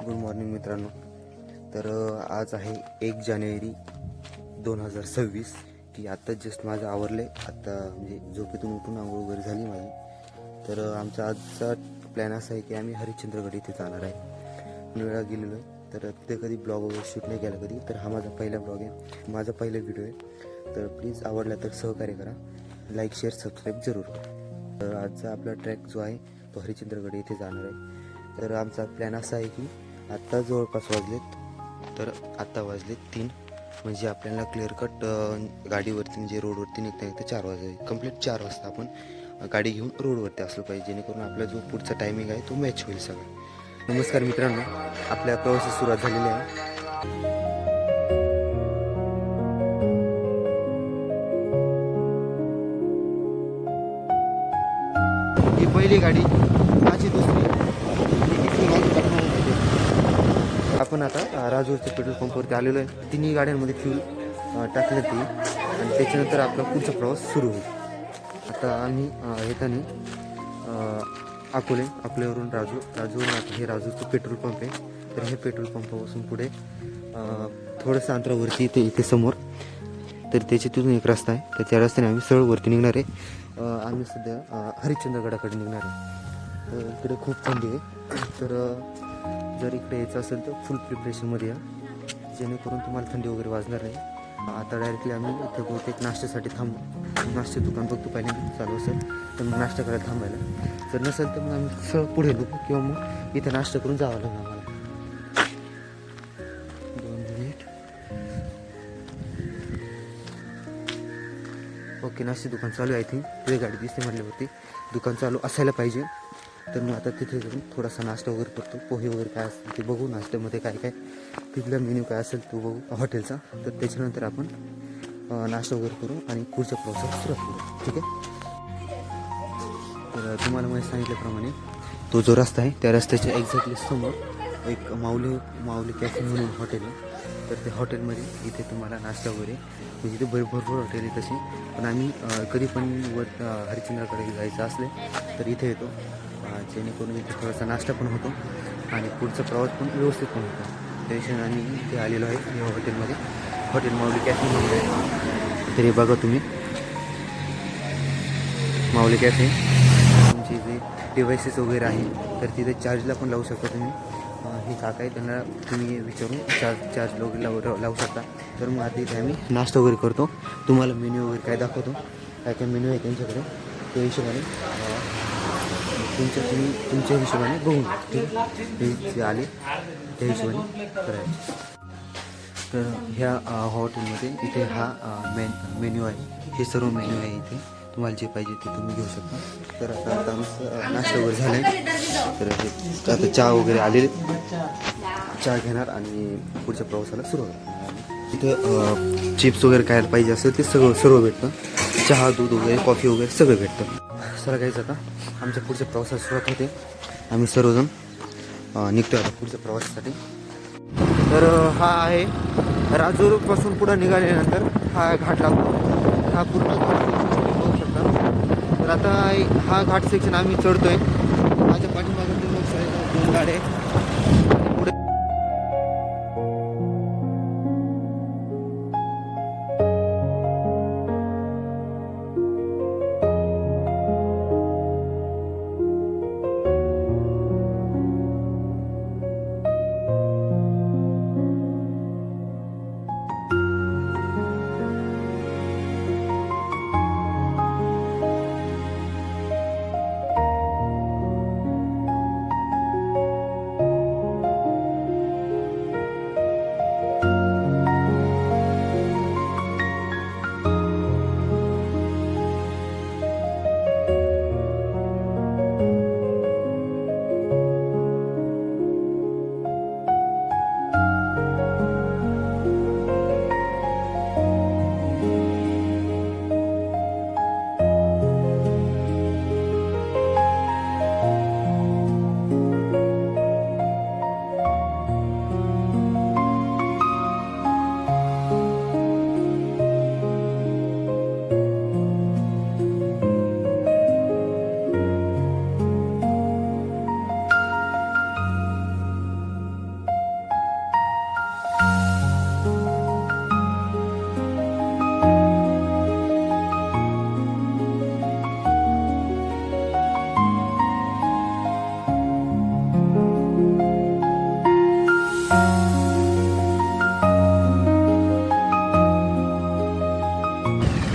Good morning मित्रांनो. तर आज आहे 1 जानेवारी 2026 की आत्ता जस्ट माझं आवरले. आत्ता म्हणजे झोपेतून उठून आंघोळ वगैरे झाली माझी. तर आमचा आजचा प्लॅन असा आहे की आम्ही हरिश्चंद्रगड इथे जाणार आहे. वेळा गेलेलो आहे. तर तिथे कधी ब्लॉग वगैरे शूट नाही केला कधी. तर हा माझा पहिला ब्लॉग आहे, माझा पहिला व्हिडिओ आहे. तर प्लीज आवडला तर सहकार्य करा, लाईक शेअर सबस्क्राईब जरूर करा. तर आजचा आपला ट्रॅक जो आहे तो हरिश्चंद्रगड इथे जाणार आहे. तर आमचा प्लॅन असा आहे की आत्ता जवळपास वाजलेत 3, म्हणजे आपल्याला क्लिअर कट गाडीवरती म्हणजे रोडवरती निघता 4 वाजले. कंप्लीट 4 वाजता आपण गाडी घेऊन रोडवरती असलो पाहिजे, जेणेकरून आपला जो पुढचा टायमिंग आहे तो मॅच होईल सगळं. नमस्कार मित्रांनो, आपल्या प्रवासाची सुरुवात झालेली आहे. ही पहिली गाडी, माझी दुसरी. आपण आता राजूरच्या पेट्रोल पंपवरती आलेलो आहे. तिन्ही गाड्यांमध्ये फ्यूल टाकलं ती, आणि त्याच्यानंतर आपला पुढचा प्रवास सुरू होईल. आता आम्ही येताना अकोल्यावरून राजूवरून आता हे राजूरचं पेट्रोल पंप आहे. तर हे पेट्रोल पंपापासून पुढे थोडंसं अंतरावरती इथे समोर तर त्याच्यातून एक रस्ता आहे. तर त्या रस्त्याने आम्ही सरळ वरती निघणार आहे. आम्ही सध्या हरिश्चंद्रगडाकडे निघणार आहे. तर इकडे खूप थंडी आहे. तर जर इकडे यायचं असेल तर फुल प्रिपरेशनमध्ये या, जेणेकरून तुम्हाला थंडी वगैरे वाजणार नाही. आता डायरेक्टली आम्ही इथे बहुतेक नाश्त्यासाठी नाश्ते दुकान बघतो पहिल्यांदा चालू असेल तर मग नाश्ता करायला थांबायला. जर नसेल तर मग आम्ही सरळ पुढे बघू, किंवा मग इथे नाश्ता करून जावं लागेल आम्हाला. 2 मिनिट. ओके, नाश्ते दुकान चालू आहे. आय थिंक तिथे गाडी दिसते म्हटल्यावरती दुकान चालू असायला पाहिजे. तर मी आता तिथे जाऊन थोडासा नाश्ता वगैरे करतो. पोहे वगैरे काय असेल ते बघू, नाश्त्यामध्ये काय काय तिथला मेन्यू काय असेल तो बघू हॉटेलचा. तर त्याच्यानंतर आपण नाश्ता वगैरे करू आणि पुढच्या प्रवासाला सुरुवात करू. ठीक आहे. तर तुम्हाला मी सांगितल्याप्रमाणे तो जो रस्ता आहे त्या रस्त्याच्या एक्झॅक्टली समोर एक माऊली कॅफे म्हणून हॉटेल आहे. तर त्या हॉटेलमध्ये इथे तुम्हाला नाश्ता वगैरे म्हणजे इथे भरपूर हॉटेल आहे तशी, पण आम्ही कधी पण हरिश्चंद्रकडे जायचं असले तर इथे येतो, जेणेकरून इथे थोडासा नाश्ता पण होतो आणि पुढचा प्रवास पण व्यवस्थित पण होतो. त्या दिवशी आम्ही इथे आलेलो आहे या हॉटेलमध्ये. हॉटेल माऊली कॅफे म्हणून आहे. तर हे बघा तुम्ही, माऊली कॅफे. तुमचे जे डिव्हायसेस वगैरे आहे तर तिथे चार्जला पण लावू शकता तुम्ही. हे काका आहे, त्यांना तुम्ही विचारून चार्ज लावू शकता. तर मग आता इथे आम्ही नाश्ता वगैरे करतो. तुम्हाला मेन्यू वगैरे काय दाखवतो, काय काय मेन्यू आहे त्यांच्याकडे, त्या हिशोबाने तुमच्या हिशोबाने बघून हे जे आले त्या हिशोबाने करायचं. तर ह्या हॉटेलमध्ये इथे हा मेन्यू आहे. हे सर्व मेन्यू आहे इथे, तुम्हाला जे पाहिजे ते तुम्ही घेऊ शकता. तर आता आमचं नाश्ता वगैरे झाला आहे. तर आता चहा वगैरे आलेले, चहा घेणार आणि पुढच्या प्रवासाला सुरुवात. इथे चिप्स वगैरे काय पाहिजे असेल ते सर्व भेटतं. चहा, दूध वगैरे, कॉफी वगैरे सगळं भेटतं. सर काहीच आता आमच्या पुढच्या प्रवासाला सुरुवात होते. आम्ही सर्वजण निघतो आता पुढच्या प्रवासासाठी. तर हा आहे राजूरपासून पुढं निघाल्यानंतर हा घाट लागतो. हा पूर्ण घाट सेक्शन बघू शकता. तर आता हा घाट सेक्शन आम्ही चढतोय. माझ्या पाठीमागे 2 गाड्या आहे.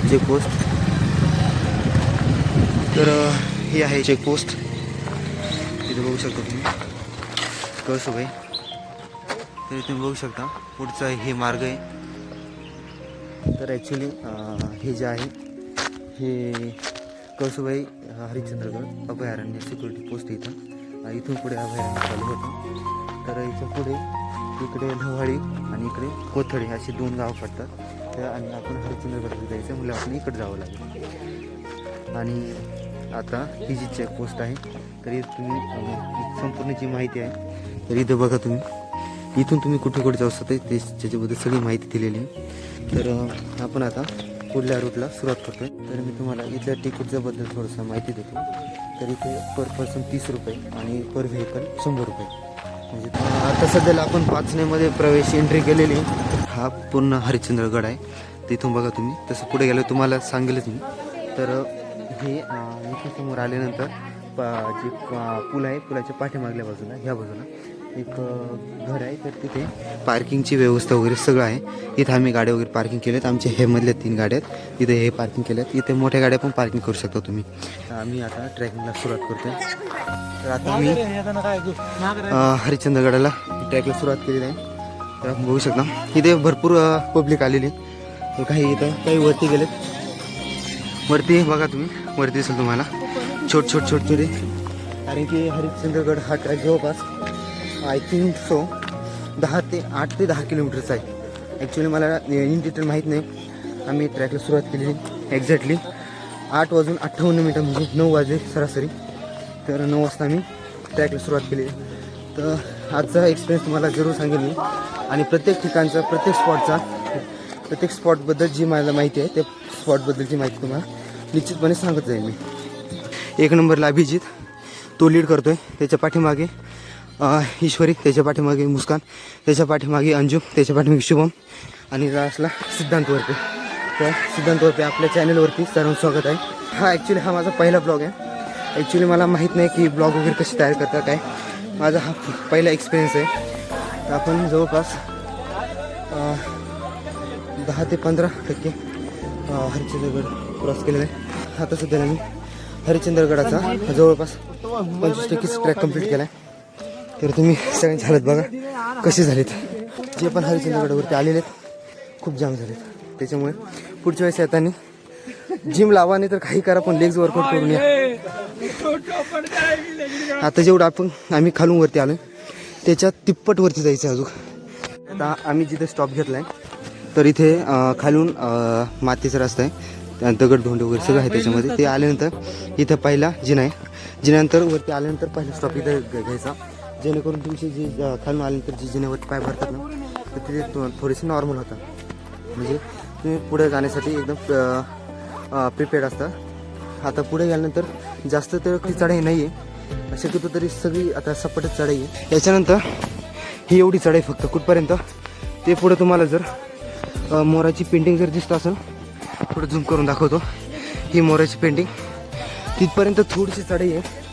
चेकपोस्ट. तर ही आहे चेकपोस्ट. इथे बघू शकता तुम्ही कळसुबाई. तर तुम्ही बघू शकता पुढचा हे मार्ग आहे. तर ॲक्च्युली हे जे आहे हे कळसुबाई हरिश्चंद्रगड अभयारण्य सिक्युरिटी पोस्ट इथं. इथून पुढे अभयारण्य चालू होतं. तर इथं पुढे इकडे ढवाळी आणि इकडे कोथळी अशी 2 गावं पडतात. आणि आपण हरिश्चंद्रगडला जायचं म्हणजे आपण इकडे जावं लागेल. आणि आता ही जी चेकपोस्ट आहे तरी तुम्ही संपूर्ण जी माहिती आहे तर इथं बघा तुम्ही. इथून तुम्ही कुठे कुठे जाऊ शकता ते त्याच्याबद्दल सगळी माहिती दिलेली आहे. तर आपण आता पुढल्या रूटला सुरुवात करतो आहे. तर मी तुम्हाला इथल्या तिकीटच्याबद्दल थोडंसं माहिती देतो. तर इथे पर पर्सन 30 रुपये आणि पर व्हेकल 100 रुपये. म्हणजे आता सध्याला आपण पाचनेमध्ये प्रवेश एंट्री केलेली. हा पूर्ण हरिश्चंद्रगड आहे. तर इथून बघा तुम्ही. तसं पुढे गेलं तुम्हाला सांगेलच मी. तर हे इथून समोर आल्यानंतर जे पूल आहे पुलाच्या पाठीमागल्या बाजूला ह्या बाजूला एक घर आहे. तर तिथे पार्किंगची व्यवस्था वगैरे सगळं आहे. इथं आम्ही गाड्या वगैरे पार्किंग केल्यात. आमच्या हे मधल्या 3 गाड्या आहेत. इथे हे पार्किंग केल्यात. इथे मोठ्या गाड्या पण पार्किंग करू शकता तुम्ही. आम्ही आता ट्रॅकिंगला सुरुवात करतोय. तर आता आम्ही हरिश्चंद्रगडाला ट्रॅकला सुरुवात केलेली आहे. तर आपण बघू शकता इथे भरपूर पब्लिक आलेली. काही इथं काही वरती गेलेत. वरती बघा तुम्ही. वरती दिसेल तुम्हाला छोटे कारण की हरिश्चंद्रगड हा ट्रॅक जवळपास आय थिंक सो 8 ते 10 किलोमीटरचा आहे. ॲक्च्युली मला इन डिटेल माहीत नाही. आम्ही ट्रॅकला सुरुवात केलेली एक्झॅक्टली 8:58 म्हणजे 9 वाजले सरासरी. तर 9 वाजता आम्ही ट्रॅकला सुरुवात केली. तर आजचा एक्सपिरियन्स तुम्हाला जरूर सांगेल मी. आणि प्रत्येक ठिकाणचा प्रत्येक स्पॉटबद्दल जी मला माहिती आहे त्या स्पॉटबद्दलची माहिती तुम्हाला निश्चितपणे सांगत जाईल मी. 1 नंबरला अभिजित तो लीड करतोय. त्याच्या पाठीमागे ईश्वरी, त्याच्या पाठीमागे मुस्कान, त्याच्या पाठीमागे अंजुम, त्याच्या पाठीमागे शुभम आणि लास्टला सिद्धांत वरपे. तर सिद्धांत वरपे आपल्या चॅनलवरती सर्वांचं स्वागत आहे. हा माझा पहिला ब्लॉग आहे. ॲक्च्युली मला माहीत नाही की ब्लॉग वगैरे कशी तयार करता काय. माझा हा पहिला एक्सपिरियन्स आहे. तर आपण जवळपास 10 ते 15% हरिश्चंद्रगड क्रॉस केलेला आहे. आता सध्याला मी हरिश्चंद्रगडाचा जवळपास 25% ट्रॅक कंप्लीट केला आहे. तर तुम्ही सगळ्यांची हालत बघा कशी झालीत. जे पण हरिश्चंद्रगडावरती आलेले आहेत खूप जाम झालेत. त्याच्यामुळे पुढच्या वेळेस येताना जिम लावा नाही तर काही करा पण लेग्स वर्कआउट करून या. आता जेवढं आम्ही खालून वरती आलो त्याच्या तिप्पट वरती जायचं अजून. आता आम्ही जिथे स्टॉप घेतला आहे तर इथे खालून मातीचा रस्ता आहे. दगड धोंडे वगैरे सगळं आहे त्याच्यामध्ये. ते आल्यानंतर इथं पहिला जिना आहे. जिन्यानंतर वरती आल्यानंतर पहिला स्टॉप इथं घ्यायचा. जेणेकरून तुमची जी खालून आल्यानंतर जी जिन्यावरती पाय भरतात ना तर तिथे थोडेसे नॉर्मल होतात. म्हणजे तुम्ही पुढे जाण्यासाठी एकदम प्रिपेअर्ड असता. आता पुढे गेल्यानंतर जास्त तर काही चढाई नाही आहे. शक्यतो तरी सगळी आता सपाटच चढाई आहे. त्याच्यानंतर ही एवढी चढाई फक्त कुठपर्यंत ते पुढे तुम्हाला जर मोराची पेंटिंग जर दिसत असेल पुढे झूम करून दाखवतो. ही मोराची पेंटिंग तिथपर्यंत थोडीशी चढाई आहे.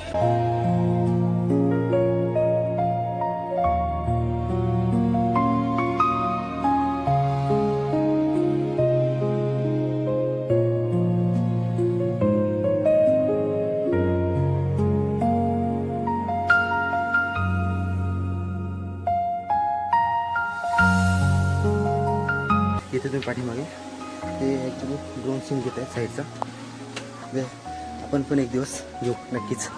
इथे तुम्ही पाठीमागे ते ॲक्च्युली ड्रोन सीन घेत आहे साईडचा. आपण पण एक दिवस घेऊ नक्कीच.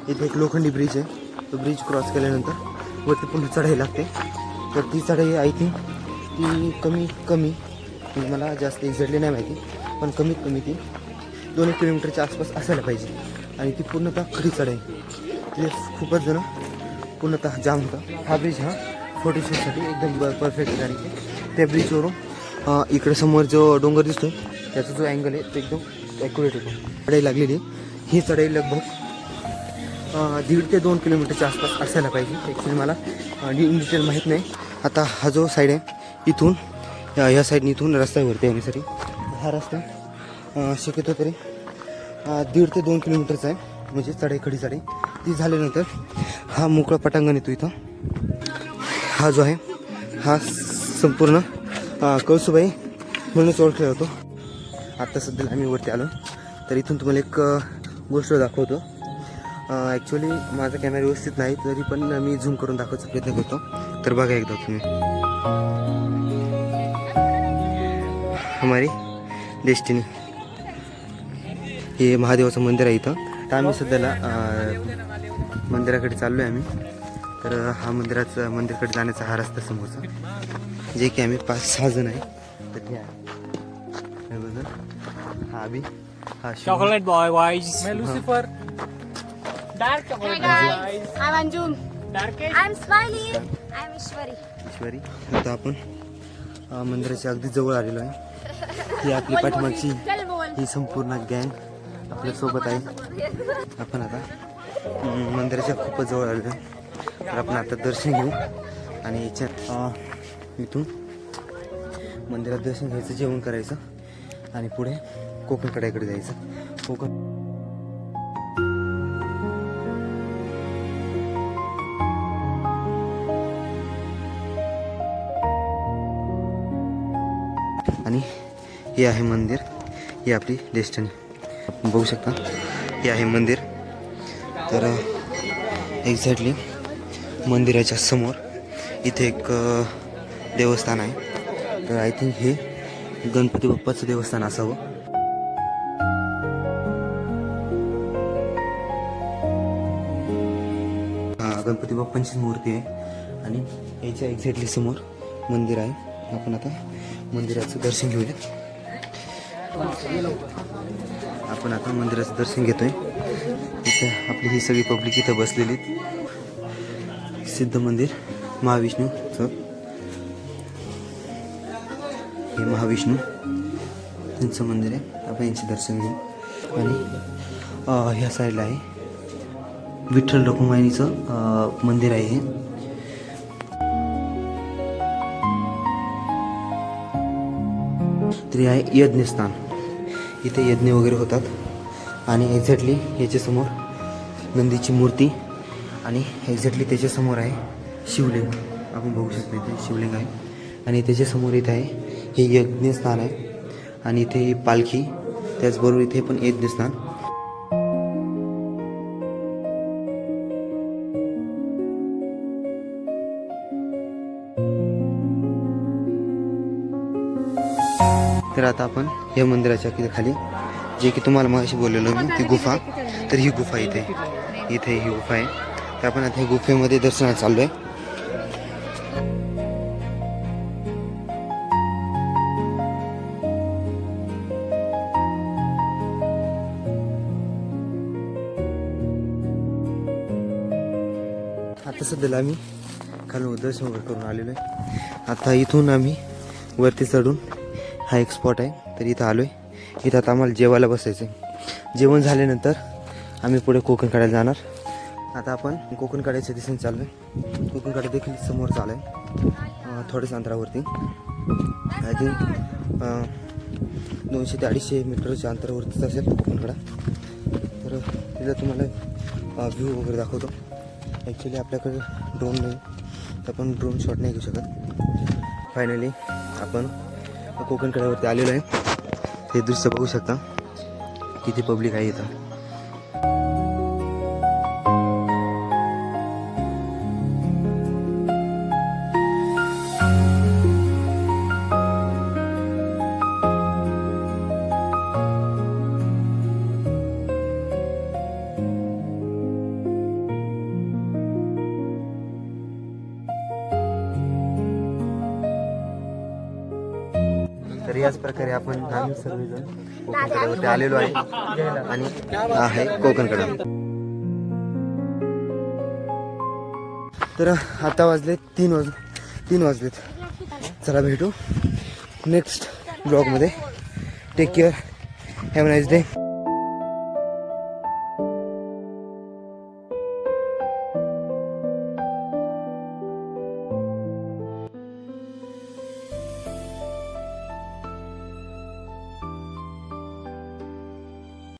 इथे एक लोखंडी ब्रिज आहे. तो ब्रिज क्रॉस केल्यानंतर वरती पुन्हा चढाई लागते. तर ती चढाई आय थिंक ती कमी म्हणजे मला जास्त एक्झॅक्टली नाही माहिती पण कमीत कमी ती 2 किलोमीटरच्या आसपास असायला पाहिजे. आणि ती पूर्णतः खरी चढाई. ते खूपच जण पूर्णतः जाम होता. हा ब्रिज हा फोटोशूटसाठी एकदम परफेक्ट आहे. कारण की त्या ब्रिजवरून इकडे समोर जो डोंगर दिसतो त्याचा जो अँगल आहे तो एकदम ॲक्युरेट होतो. चढाई लागलेली ही चढाई लगभग 1.5 ते 2 किलोमीटरच्या आसपास असायला पाहिजे. ॲक्च्युली मला इन डिटेल माहीत नाही. आता हा जो साईड आहे इथून ह्या साईडने इथून रस्त्यावरती येण्यासाठी हा रस्ता शक्यतो तरी 1.5 ते 2 किलोमीटरचा आहे. म्हणजे चढाई खडी चढाई ती झाल्यानंतर हा मोकळा पटांगण येतो. इथं हा जो आहे हा संपूर्ण कळसुबाई म्हणूनच ओळखला जातो. आत्ता सध्याला आम्ही वरती आलो तर इथून तुम्हाला एक गोष्ट दाखवतो. ॲक्च्युली माझा कॅमेरा व्यवस्थित नाही तरी पण मी झूम करून दाखवायचा प्रयत्न करतो. तर बघा एकदा तुम्ही हमारी डेस्टिनी हे महादेवाचं मंदिर आहे इथं. तर आम्ही सध्याला मंदिराकडे चाललो आहे आम्ही. तर हा मंदिराकडे जाण्याचा हा रस्ता समोरचा जे की आम्ही 5-6 जण आहे. तर हे आहे हा अभि हा Chocolate boy, guys. मैं Lucifer. Dark chocolate boy. I'm Anjum. Darkest. I'm Smiley. I'm Ishwari. ईश्वरी. आता आपण मंदिराच्या अगदी जवळ आलेलो आहे. ही आपली पाठीमागची ही संपूर्ण गँग आपल्यासोबत आहे. आपण आता मंदिराच्या खूपच जवळ आलेलो आहे. तर आपण आता दर्शन घेऊ आणि इथून मंदिरात दर्शन घ्यायचं, जेवण करायचं आणि पुढे कोकण कड्याकडे जायचं. कोकण आणि हे आहे मंदिर. ही आपली डेस्टिनी आपण बघू शकता. हे आहे मंदिर. तर एक्झॅक्टली मंदिराच्या समोर इथे एक देवस्थान आहे. तर आय थिंक हे गणपती बाप्पाचं देवस्थान असावं. गणपती बाप्पांची मूर्ती आहे आणि याच्या एक्झॅक्टली समोर मंदिर आहे. आपण आता मंदिराचं दर्शन घेऊया. आपण आता मंदिराचं दर्शन घेतोय. इथे आपली ही सगळी पब्लिक इथं बसलेली. सिद्ध मंदिर महाविष्णूचं हे महाविष्णू त्यांचं मंदिर आहे. आपण यांचे दर्शन घेऊ. आणि ह्या साईडला आहे विठ्ठल रखुमाईचं मंदिर आहे. हे तरी आहे यज्ञस्थान. इथे यज्ञ वगैरे होतात. आणि एक्झॅक्टली याच्यासमोर नंदीची मूर्ती आणि एक्झॅक्टली त्याच्यासमोर आहे शिवलिंग. आपण बघू शकतो इथे शिवलिंग आहे. आणि त्याच्यासमोर इथे आहे हे यज्ञस्थान आहे. आणि इथे ही पालखी, त्याचबरोबर इथे पण यज्ञस्थान. तर आता आपण या मंदिराच्या खाली जे की तुम्हाला मगाशी बोललेलो मी ती गुफा, तर ही गुफा इथे ही गुफा आहे. तर आपण आता गुफेमध्ये दर्शनाला चाललो आहे. आता सध्याला आम्ही खालून दर्शन वगैरे करून आलेलो आहे. आता इथून आम्ही वरती चढून हा एक स्पॉट आहे. तर इथं आलो आहे. इथं आता आम्हाला जेवायला बसायचं आहे. जेवण झाल्यानंतर आम्ही पुढे कोकण कड्याला जाणार. आता आपण कोकण कड्याच्या दिशेने चाललो आहे. कोकण कडा देखील समोर चालू आहे थोड्याच अंतरावरती. आय थिंक 200 ते 250 मीटरच्या अंतरावरतीच असेल कोकण कडा. तर तिथं तुम्हाला व्ह्यू वगैरे दाखवतो. ॲक्च्युली आपल्याकडे ड्रोन नाही तर आपण ड्रोन शॉट नाही घेऊ शकत. फायनली आपण कोकण कड्यावरती आलेलो आहे. हे दृश्य बघू शकता किती पब्लिक आहे इथं. तर याच प्रकारे आपण आम्ही सर्वजण कोकण कड्यावरती आलेलो आहे आणि आहे कोकण कडा. तर आता वाजले 3 वाजलेत. चला भेटू नेक्स्ट ब्लॉगमध्ये. Take care, have a nice day.